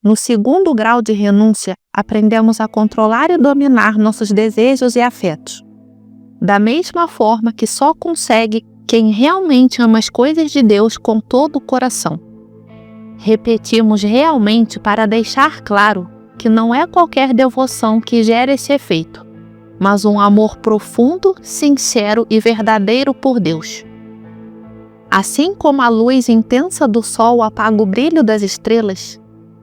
No segundo grau de renúncia, aprendemos a controlar e dominar nossos desejos e afetos. Da mesma forma que só consegue quem realmente ama as coisas de Deus com todo o coração. Repetimos realmente para deixar claro que não é qualquer devoção que gera esse efeito, mas um amor profundo, sincero e verdadeiro por Deus. Assim como a luz intensa do sol apaga o brilho das estrelas,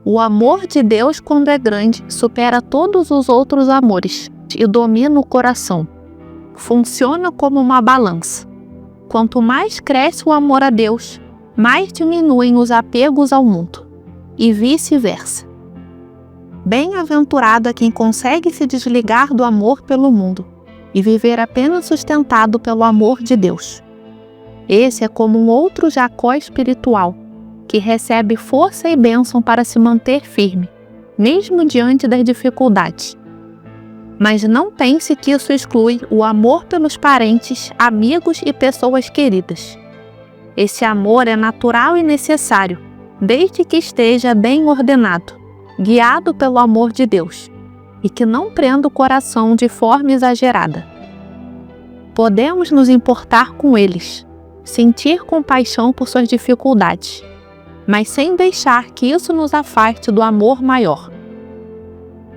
o amor de Deus, quando é grande, supera todos os outros amores e domina o coração. Funciona como uma balança. Quanto mais cresce o amor a Deus, mais diminuem os apegos ao mundo, e vice-versa. Bem-aventurado é quem consegue se desligar do amor pelo mundo e viver apenas sustentado pelo amor de Deus. Esse é como um outro Jacó espiritual, que recebe força e bênção para se manter firme, mesmo diante das dificuldades. Mas não pense que isso exclui o amor pelos parentes, amigos e pessoas queridas. Esse amor é natural e necessário, desde que esteja bem ordenado, guiado pelo amor de Deus, e que não prenda o coração de forma exagerada. Podemos nos importar com eles, sentir compaixão por suas dificuldades, mas sem deixar que isso nos afaste do amor maior.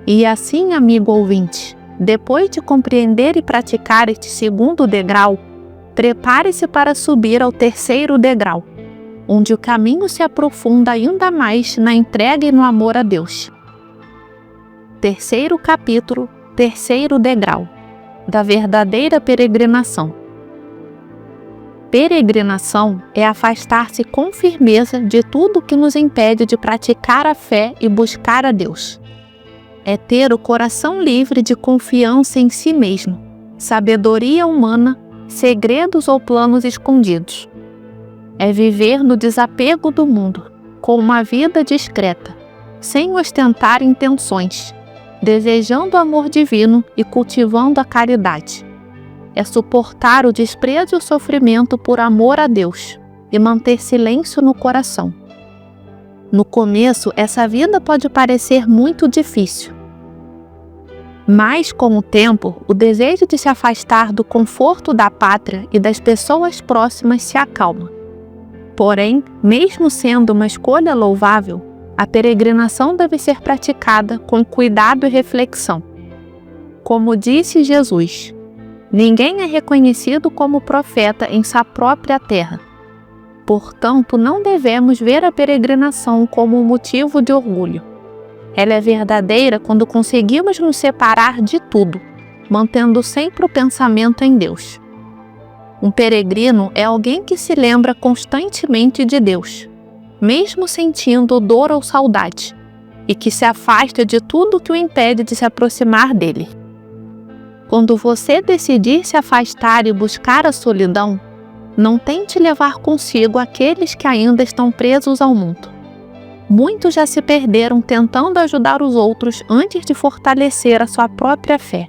E assim, amigo ouvinte, depois de compreender e praticar este segundo degrau, prepare-se para subir ao terceiro degrau, onde o caminho se aprofunda ainda mais na entrega e no amor a Deus. Terceiro capítulo, terceiro degrau, da verdadeira peregrinação. Peregrinação é afastar-se com firmeza de tudo que nos impede de praticar a fé e buscar a Deus. É ter o coração livre de confiança em si mesmo, sabedoria humana, segredos ou planos escondidos. É viver no desapego do mundo, com uma vida discreta, sem ostentar intenções, desejando o amor divino e cultivando a caridade. É suportar o desprezo e o sofrimento por amor a Deus e manter silêncio no coração. No começo, essa vida pode parecer muito difícil. Mas, com o tempo, o desejo de se afastar do conforto da pátria e das pessoas próximas se acalma. Porém, mesmo sendo uma escolha louvável, a peregrinação deve ser praticada com cuidado e reflexão. Como disse Jesus, ninguém é reconhecido como profeta em sua própria terra. Portanto, não devemos ver a peregrinação como um motivo de orgulho. Ela é verdadeira quando conseguimos nos separar de tudo, mantendo sempre o pensamento em Deus. Um peregrino é alguém que se lembra constantemente de Deus, mesmo sentindo dor ou saudade, e que se afasta de tudo que o impede de se aproximar dele. Quando você decidir se afastar e buscar a solidão, não tente levar consigo aqueles que ainda estão presos ao mundo. Muitos já se perderam tentando ajudar os outros antes de fortalecer a sua própria fé.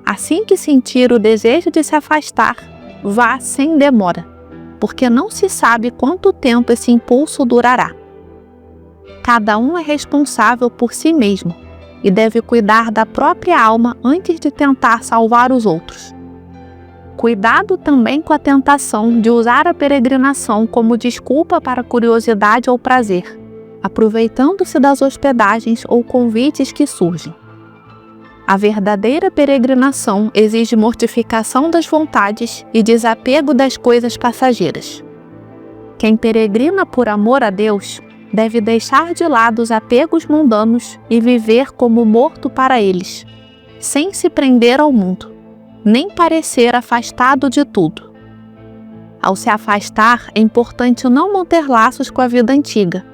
Assim que sentir o desejo de se afastar, vá sem demora, porque não se sabe quanto tempo esse impulso durará. Cada um é responsável por si mesmo e deve cuidar da própria alma antes de tentar salvar os outros. Cuidado também com a tentação de usar a peregrinação como desculpa para curiosidade ou prazer, aproveitando-se das hospedagens ou convites que surgem. A verdadeira peregrinação exige mortificação das vontades e desapego das coisas passageiras. Quem peregrina por amor a Deus deve deixar de lado os apegos mundanos e viver como morto para eles, sem se prender ao mundo, nem parecer afastado de tudo. Ao se afastar, é importante não manter laços com a vida antiga,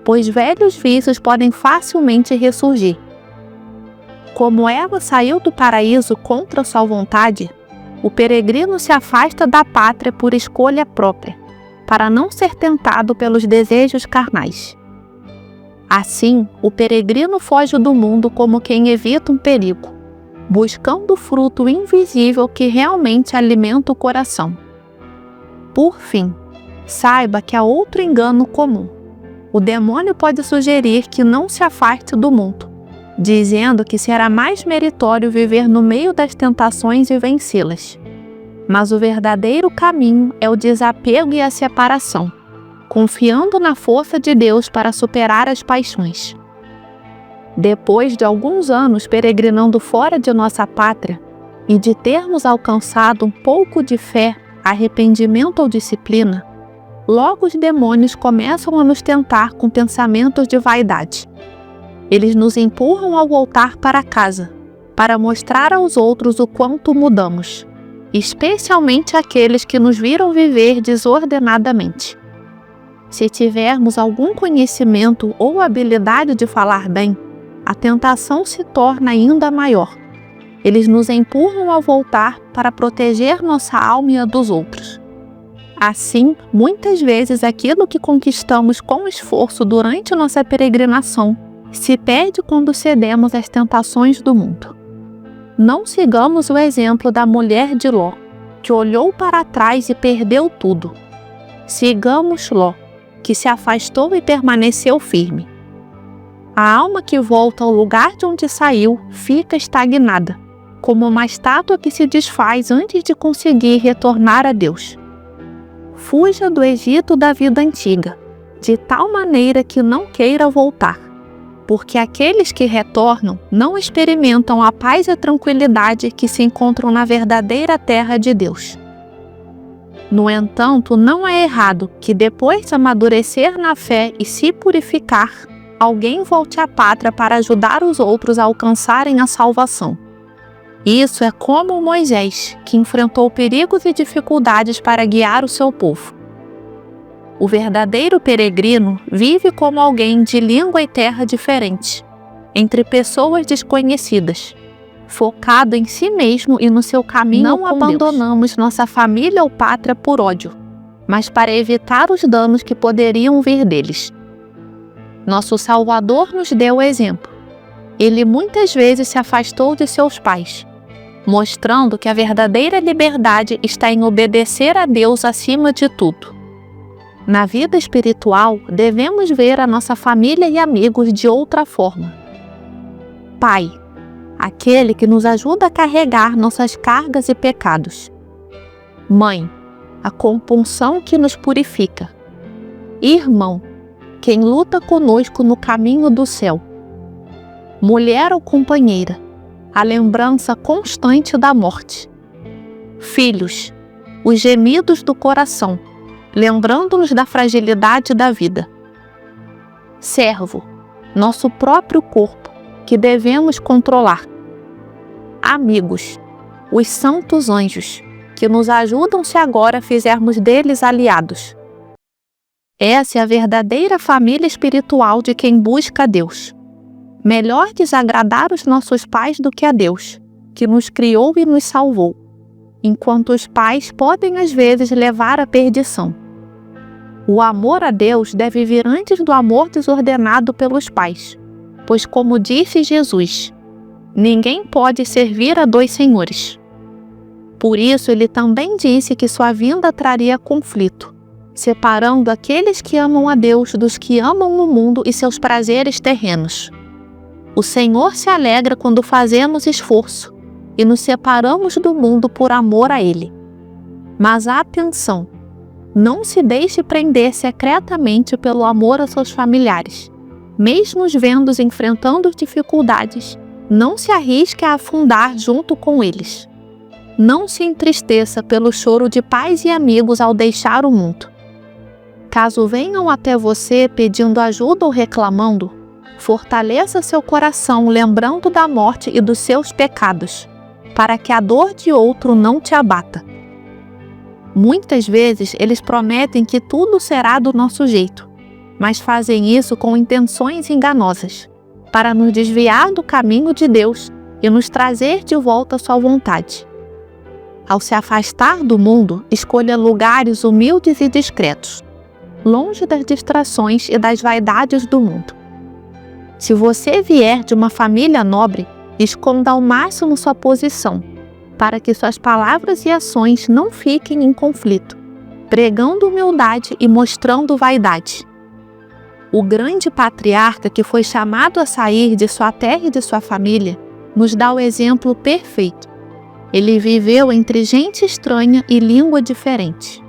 pois velhos vícios podem facilmente ressurgir. Como Eva saiu do paraíso contra sua vontade, o peregrino se afasta da pátria por escolha própria, para não ser tentado pelos desejos carnais. Assim, o peregrino foge do mundo como quem evita um perigo, buscando o fruto invisível que realmente alimenta o coração. Por fim, saiba que há outro engano comum. o demônio pode sugerir que não se afaste do mundo, dizendo que será mais meritório viver no meio das tentações e vencê-las. Mas o verdadeiro caminho é o desapego e a separação, confiando na força de Deus para superar as paixões. Depois de alguns anos peregrinando fora de nossa pátria e de termos alcançado um pouco de fé, arrependimento ou disciplina, logo os demônios começam a nos tentar com pensamentos de vaidade. Eles nos empurram ao voltar para casa, para mostrar aos outros o quanto mudamos, especialmente aqueles que nos viram viver desordenadamente. Se tivermos algum conhecimento ou habilidade de falar bem, a tentação se torna ainda maior. Eles nos empurram a voltar para proteger nossa alma e a dos outros. Assim, muitas vezes aquilo que conquistamos com esforço durante nossa peregrinação se perde quando cedemos às tentações do mundo. Não sigamos o exemplo da mulher de Ló, que olhou para trás e perdeu tudo. Sigamos Ló, que se afastou e permaneceu firme. A alma que volta ao lugar de onde saiu fica estagnada, como uma estátua que se desfaz antes de conseguir retornar a Deus. Fuja do Egito da vida antiga, de tal maneira que não queira voltar, porque aqueles que retornam não experimentam a paz e a tranquilidade que se encontram na verdadeira terra de Deus. No entanto, não é errado que depois de amadurecer na fé e se purificar, alguém volte à pátria para ajudar os outros a alcançarem a salvação. Isso é como Moisés, que enfrentou perigos e dificuldades para guiar o seu povo. O verdadeiro peregrino vive como alguém de língua e terra diferente, entre pessoas desconhecidas, focado em si mesmo e no seu caminho com Deus. Não abandonamos nossa família ou pátria por ódio, mas para evitar os danos que poderiam vir deles. Nosso Salvador nos deu o exemplo. Ele muitas vezes se afastou de seus pais, mostrando que a verdadeira liberdade está em obedecer a Deus acima de tudo. Na vida espiritual, devemos ver a nossa família e amigos de outra forma. Pai, aquele que nos ajuda a carregar nossas cargas e pecados. Mãe, a compunção que nos purifica. Irmão, quem luta conosco no caminho do céu. Mulher ou companheira, a lembrança constante da morte. Filhos, os gemidos do coração, lembrando-nos da fragilidade da vida. Servo, nosso próprio corpo, que devemos controlar. Amigos, os santos anjos, que nos ajudam se agora fizermos deles aliados. Essa é a verdadeira família espiritual de quem busca a Deus. Melhor desagradar os nossos pais do que a Deus, que nos criou e nos salvou, enquanto os pais podem às vezes levar à perdição. O amor a Deus deve vir antes do amor desordenado pelos pais, pois como disse Jesus, ninguém pode servir a dois senhores. Por isso ele também disse que sua vinda traria conflito, separando aqueles que amam a Deus dos que amam o mundo e seus prazeres terrenos. O Senhor se alegra quando fazemos esforço e nos separamos do mundo por amor a Ele. Mas atenção! Não se deixe prender secretamente pelo amor a seus familiares. Mesmo os vendo enfrentando dificuldades, não se arrisque a afundar junto com eles. Não se entristeça pelo choro de pais e amigos ao deixar o mundo. Caso venham até você pedindo ajuda ou reclamando, fortaleça seu coração lembrando da morte e dos seus pecados, para que a dor de outro não te abata. Muitas vezes eles prometem que tudo será do nosso jeito, mas fazem isso com intenções enganosas, para nos desviar do caminho de Deus e nos trazer de volta à sua vontade. Ao se afastar do mundo, escolha lugares humildes e discretos, longe das distrações e das vaidades do mundo. Se você vier de uma família nobre, esconda ao máximo sua posição, para que suas palavras e ações não fiquem em conflito, pregando humildade e mostrando vaidade. O grande patriarca que foi chamado a sair de sua terra e de sua família nos dá o exemplo perfeito. Ele viveu entre gente estranha e língua diferente.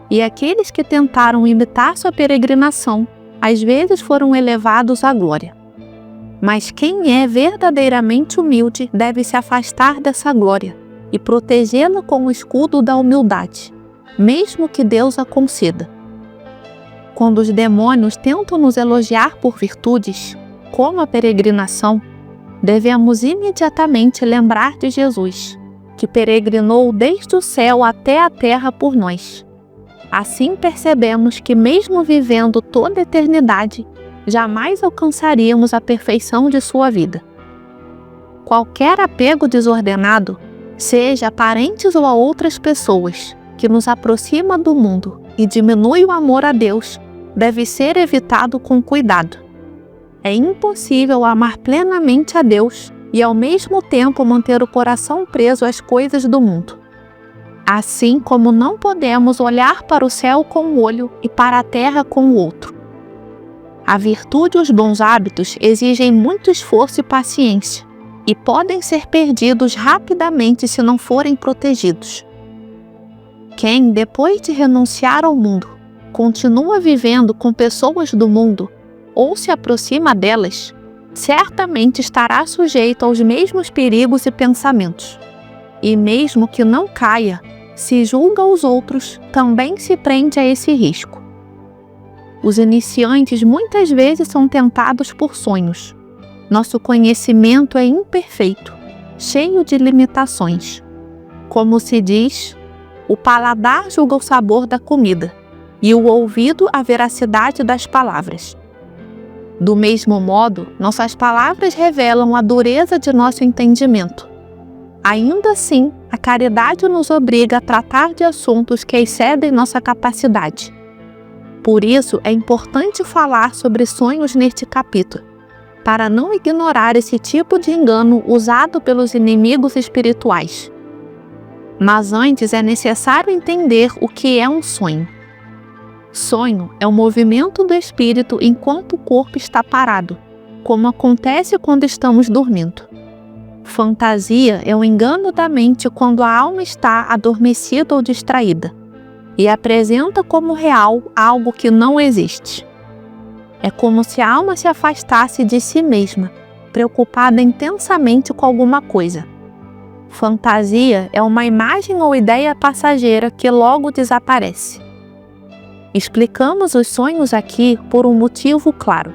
E aqueles que tentaram imitar sua peregrinação, às vezes foram elevados à glória. Mas quem é verdadeiramente humilde deve se afastar dessa glória e protegê-la com o escudo da humildade, mesmo que Deus a conceda. Quando os demônios tentam nos elogiar por virtudes, como a peregrinação, devemos imediatamente lembrar de Jesus, que peregrinou desde o céu até a terra por nós. Assim percebemos que, mesmo vivendo toda a eternidade, jamais alcançaríamos a perfeição de sua vida. Qualquer apego desordenado, seja a parentes ou a outras pessoas, que nos aproxima do mundo e diminui o amor a Deus, deve ser evitado com cuidado. É impossível amar plenamente a Deus e ao mesmo tempo manter o coração preso às coisas do mundo. Assim como não podemos olhar para o céu com um olho e para a terra com o outro. A virtude e os bons hábitos exigem muito esforço e paciência, e podem ser perdidos rapidamente se não forem protegidos. Quem, depois de renunciar ao mundo, continua vivendo com pessoas do mundo ou se aproxima delas, certamente estará sujeito aos mesmos perigos e pensamentos. E mesmo que não caia, se julga os outros, também se prende a esse risco. Os iniciantes muitas vezes são tentados por sonhos. Nosso conhecimento é imperfeito, cheio de limitações. Como se diz, o paladar julga o sabor da comida, e o ouvido a veracidade das palavras. Do mesmo modo, nossas palavras revelam a dureza de nosso entendimento. Ainda assim, a caridade nos obriga a tratar de assuntos que excedem nossa capacidade. Por isso, é importante falar sobre sonhos neste capítulo, para não ignorar esse tipo de engano usado pelos inimigos espirituais. Mas antes é necessário entender o que é um sonho. Sonho é o movimento do espírito enquanto o corpo está parado, como acontece quando estamos dormindo. Fantasia é o engano da mente quando a alma está adormecida ou distraída, e apresenta como real algo que não existe. É como se a alma se afastasse de si mesma, preocupada intensamente com alguma coisa. Fantasia é uma imagem ou ideia passageira que logo desaparece. Explicamos os sonhos aqui por um motivo claro.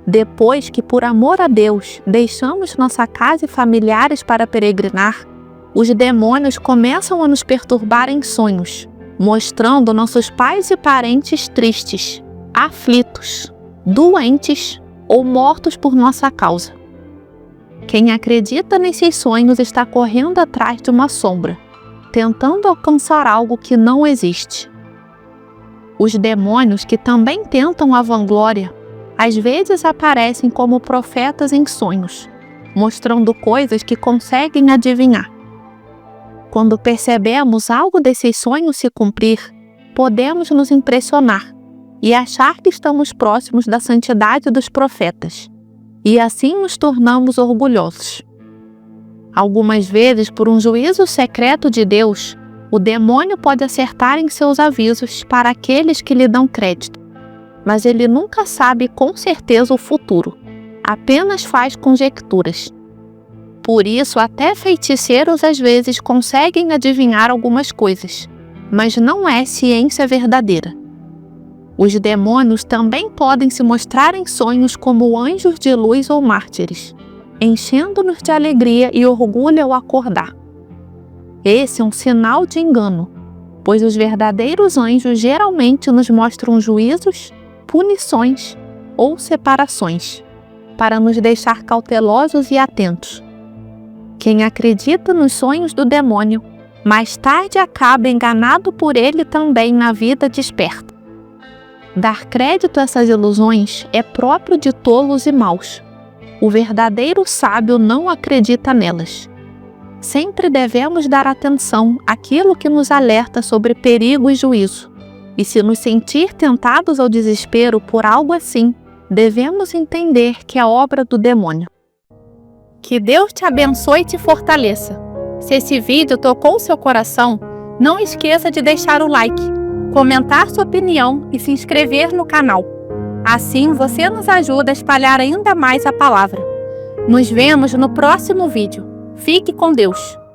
Depois que, por amor a Deus, deixamos nossa casa e familiares para peregrinar, os demônios começam a nos perturbar em sonhos, mostrando nossos pais e parentes tristes, aflitos, doentes ou mortos por nossa causa. Quem acredita nesses sonhos está correndo atrás de uma sombra, tentando alcançar algo que não existe. Os demônios, que também tentam a vanglória, às vezes aparecem como profetas em sonhos, mostrando coisas que conseguem adivinhar. Quando percebemos algo desses sonhos se cumprir, podemos nos impressionar e achar que estamos próximos da santidade dos profetas, e assim nos tornamos orgulhosos. Algumas vezes, por um juízo secreto de Deus, o demônio pode acertar em seus avisos para aqueles que lhe dão crédito, mas ele nunca sabe com certeza o futuro, apenas faz conjecturas. Por isso, até feiticeiros às vezes conseguem adivinhar algumas coisas, mas não é ciência verdadeira. Os demônios também podem se mostrar em sonhos como anjos de luz ou mártires, enchendo-nos de alegria e orgulho ao acordar. Esse é um sinal de engano, pois os verdadeiros anjos geralmente nos mostram juízos, punições ou separações, para nos deixar cautelosos e atentos. Quem acredita nos sonhos do demônio, mais tarde acaba enganado por ele também na vida desperta. Dar crédito a essas ilusões é próprio de tolos e maus. O verdadeiro sábio não acredita nelas. Sempre devemos dar atenção àquilo que nos alerta sobre perigo e juízo. E se nos sentir tentados ao desespero por algo assim, devemos entender que é obra do demônio. Que Deus te abençoe e te fortaleça. Se esse vídeo tocou seu coração, não esqueça de deixar o like, comentar sua opinião e se inscrever no canal. Assim você nos ajuda a espalhar ainda mais a palavra. Nos vemos no próximo vídeo. Fique com Deus!